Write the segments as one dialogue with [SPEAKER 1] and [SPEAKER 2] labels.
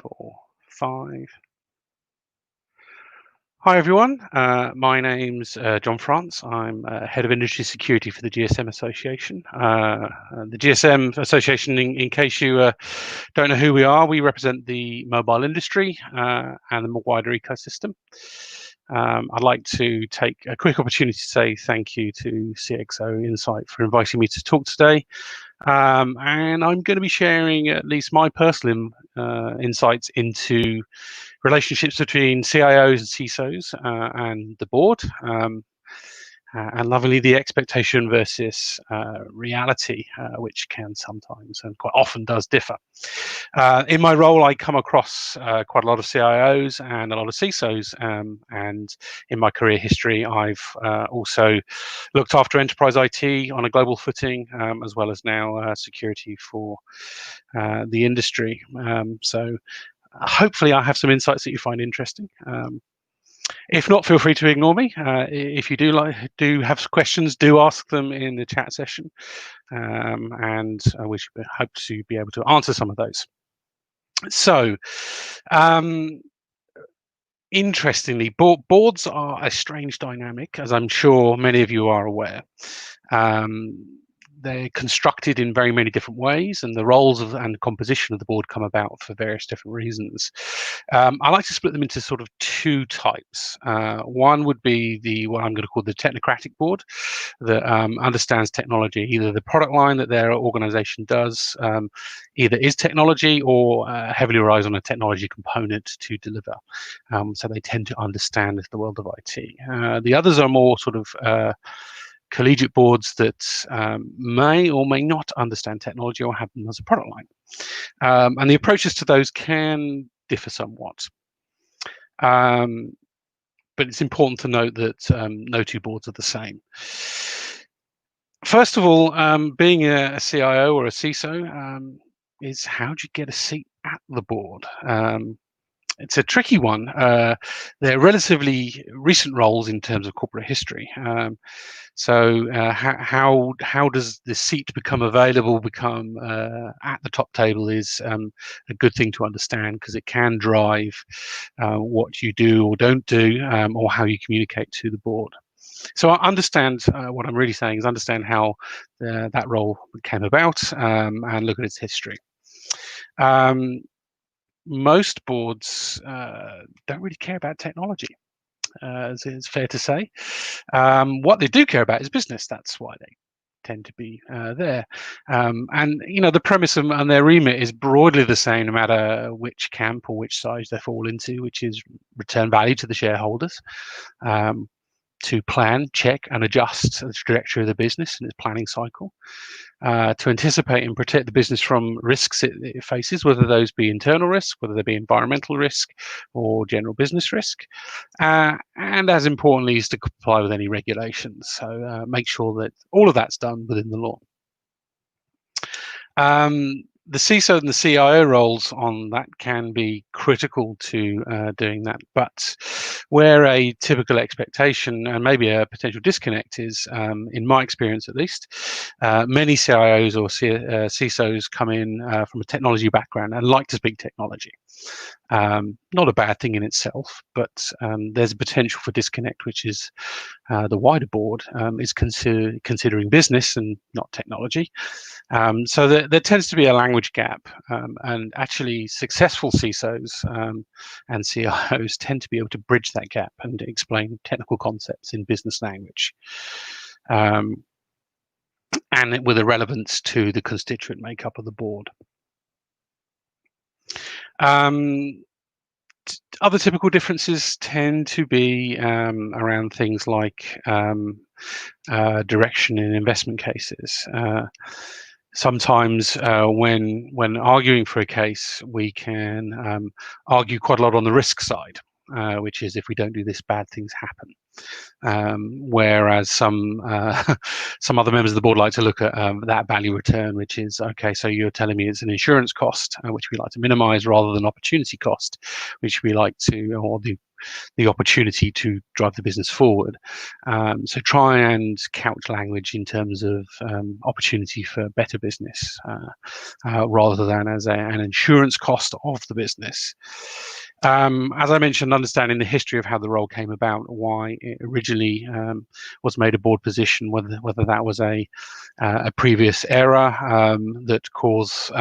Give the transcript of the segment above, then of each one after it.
[SPEAKER 1] 4, 5. Hi everyone, my name's Jon France. I'm Head of Industry Security for the GSM Association. The GSM Association, in case you don't know who we are, we represent the mobile industry and the wider ecosystem. I'd like to take a quick opportunity to say thank you to CXO Insight for inviting me to talk today. And I'm going to be sharing at least my personal insights into relationships between CIOs and CISOs and the board, and lovingly the expectation versus reality, which can sometimes and quite often does differ. In my role, I come across quite a lot of CIOs and a lot of CISOs, and in my career history, I've also looked after enterprise IT on a global footing, as well as now security for the industry. So hopefully I have some insights that you find interesting. If not, feel free to ignore me. If you do have questions, do ask them in the chat session, and we should hope to be able to answer some of those. So, interestingly, boards are a strange dynamic, as I'm sure many of you are aware. They're constructed in very many different ways, and the roles and composition of the board come about for various different reasons. I like to split them into sort of two types. One would be what I'm going to call the technocratic board, that understands technology, either the product line that their organization does either is technology or heavily relies on a technology component to deliver. So they tend to understand the world of IT. The others are more sort of collegiate boards that may or may not understand technology or have them as a product line. And the approaches to those can differ somewhat. But it's important to note that no two boards are the same. First of all, being a CIO or a CISO is how do you get a seat at the board? It's a tricky one. They're relatively recent roles in terms of corporate history. So how does the seat become available, become at the top table is a good thing to understand, because it can drive what you do or don't do, or how you communicate to the board. So I understand what I'm really saying is understand how that role came about, and look at its history. Most boards don't really care about technology, it's fair to say. What they do care about is business. That's why they tend to be there. And the premise and their remit is broadly the same no matter which camp or which side they fall into, which is return value to the shareholders, to plan, check, and adjust the trajectory of the business in its planning cycle, to anticipate and protect the business from risks it faces, whether those be internal risk, whether they be environmental risk, or general business risk, and as importantly is to comply with any regulations. So make sure that all of that's done within the law. The CISO and the CIO roles on that can be critical to doing that, but where a typical expectation and maybe a potential disconnect is, in my experience at least, many CIOs or CISOs come in from a technology background and like to speak technology. Not a bad thing in itself, but there's a potential for disconnect, which is the wider board is considering business and not technology. So there tends to be a language gap, and actually successful CISOs and CIOs tend to be able to bridge that gap and explain technical concepts in business language, and with a relevance to the constituent makeup of the board. Other typical differences tend to be around things like direction in investment cases. Sometimes when arguing for a case, we can argue quite a lot on the risk side, which is if we don't do this, bad things happen. Whereas some other members of the board like to look at that value return, which is, okay, so you're telling me it's an insurance cost, which we like to minimize, rather than opportunity cost, which we like to, or the the opportunity to drive the business forward. So try and couch language in terms of opportunity for better business, rather than as an insurance cost of the business. As I mentioned, understanding the history of how the role came about, why it originally was made a board position, whether that was a previous error that caused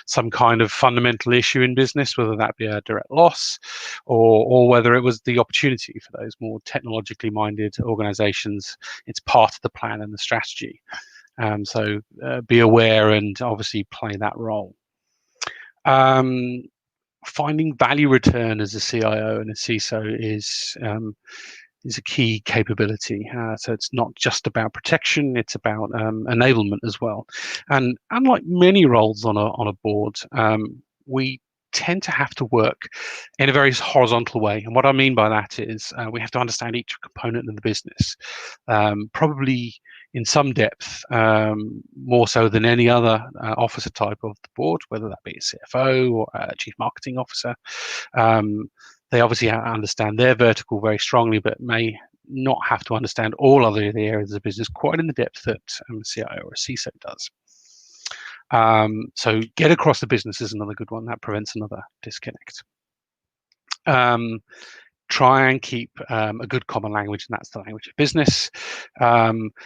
[SPEAKER 1] some kind of fundamental issue in business, whether that be a direct loss, or whether it was the opportunity for those more technologically minded organizations. It's part of the plan and the strategy. So be aware and obviously play that role. Finding value return as a CIO and a CISO is a key capability. So it's not just about protection; it's about enablement as well. And unlike many roles on a board, we tend to have to work in a very horizontal way. And what I mean by that is we have to understand each component of the business, probably in some depth, more so than any other officer type of the board, whether that be a CFO or a chief marketing officer. They obviously understand their vertical very strongly, but may not have to understand all other areas of the business quite in the depth that a CIO or a CISO does. So get across the business is another good one. That prevents another disconnect. Try and keep a good common language, and that's the language of business.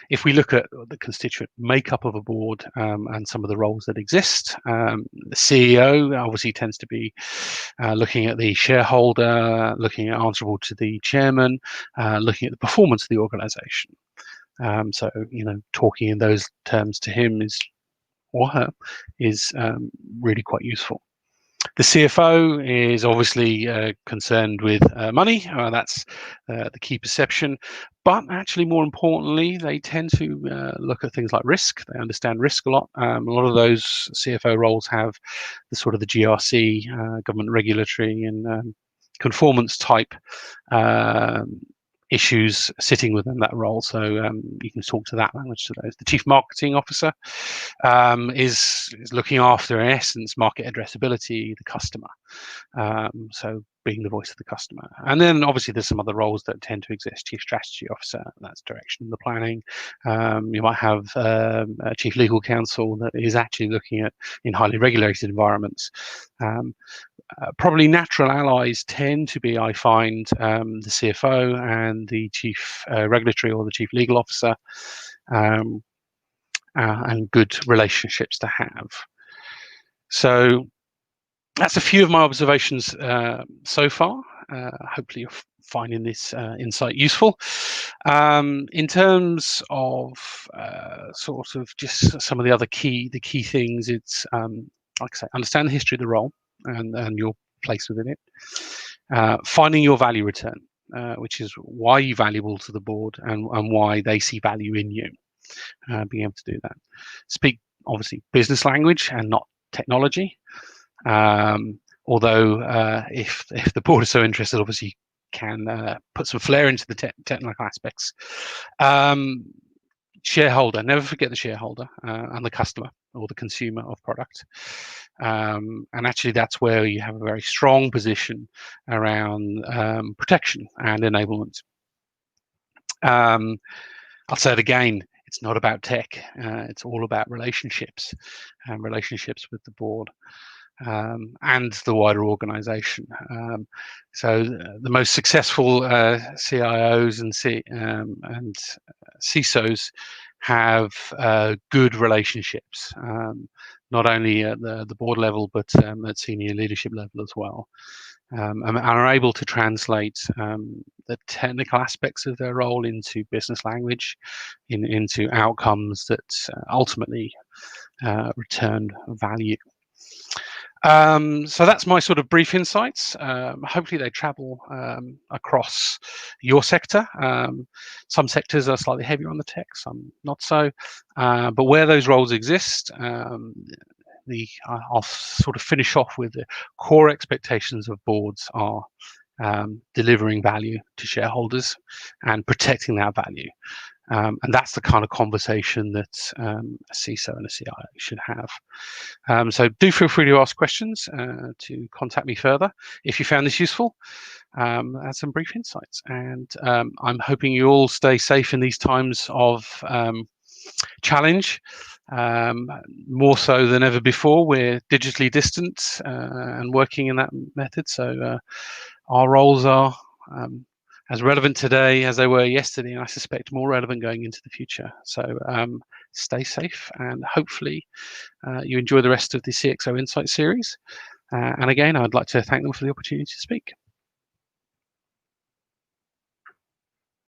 [SPEAKER 1] If we look at the constituent makeup of a board and some of the roles that exist, the CEO obviously tends to be looking at the shareholder, looking at answerable to the chairman, looking at the performance of the organization. So, talking in those terms to him or her is really quite useful. The CFO is obviously concerned with money. That's the key perception. But actually, more importantly, they tend to look at things like risk. They understand risk a lot. A lot of those CFO roles have the sort of the GRC, government regulatory and conformance type issues sitting within that role. So you can talk to that language to those. The chief marketing officer is looking after, in essence, market addressability, the customer. So being the voice of the customer. And then obviously there's some other roles that tend to exist. Chief strategy officer, that's direction of the planning. You might have a chief legal counsel that is actually looking at, in highly regulated environments. Probably natural allies tend to be, I find, the CFO and the chief regulatory or the chief legal officer, and good relationships to have. So that's a few of my observations so far. Hopefully you're finding this insight useful. In terms of sort of just some of the other key things, it's like I say, understand the history of the role and your place within it. Finding your value return, which is why you're valuable to the board and why they see value in you. Being able to do that. Speak, obviously, business language and not technology. Although if the board is so interested, obviously can put some flair into the technical aspects. Shareholder, never forget the shareholder and the customer or the consumer of product. And actually that's where you have a very strong position around protection and enablement. I'll say it again, it's not about tech, it's all about relationships and relationships with the board and the wider organization. So the most successful CIOs and CISOs have good relationships, not only at the board level, but at senior leadership level as well. And are able to translate the technical aspects of their role into business language, into outcomes that ultimately return value. So that's my sort of brief insights. Hopefully they travel across your sector. Some sectors are slightly heavier on the tech, some not so. But where those roles exist, I'll sort of finish off with the core expectations of boards are delivering value to shareholders and protecting that value. And that's the kind of conversation that a CISO and a CIO should have. So do feel free to ask questions, to contact me further if you found this useful. Add some brief insights, and I'm hoping you all stay safe in these times of challenge. More so than ever before, we're digitally distant and working in that method. So our roles are as relevant today as they were yesterday, and I suspect more relevant going into the future. So stay safe, and hopefully you enjoy the rest of the CXO Insight series. And again, I'd like to thank them for the opportunity to speak.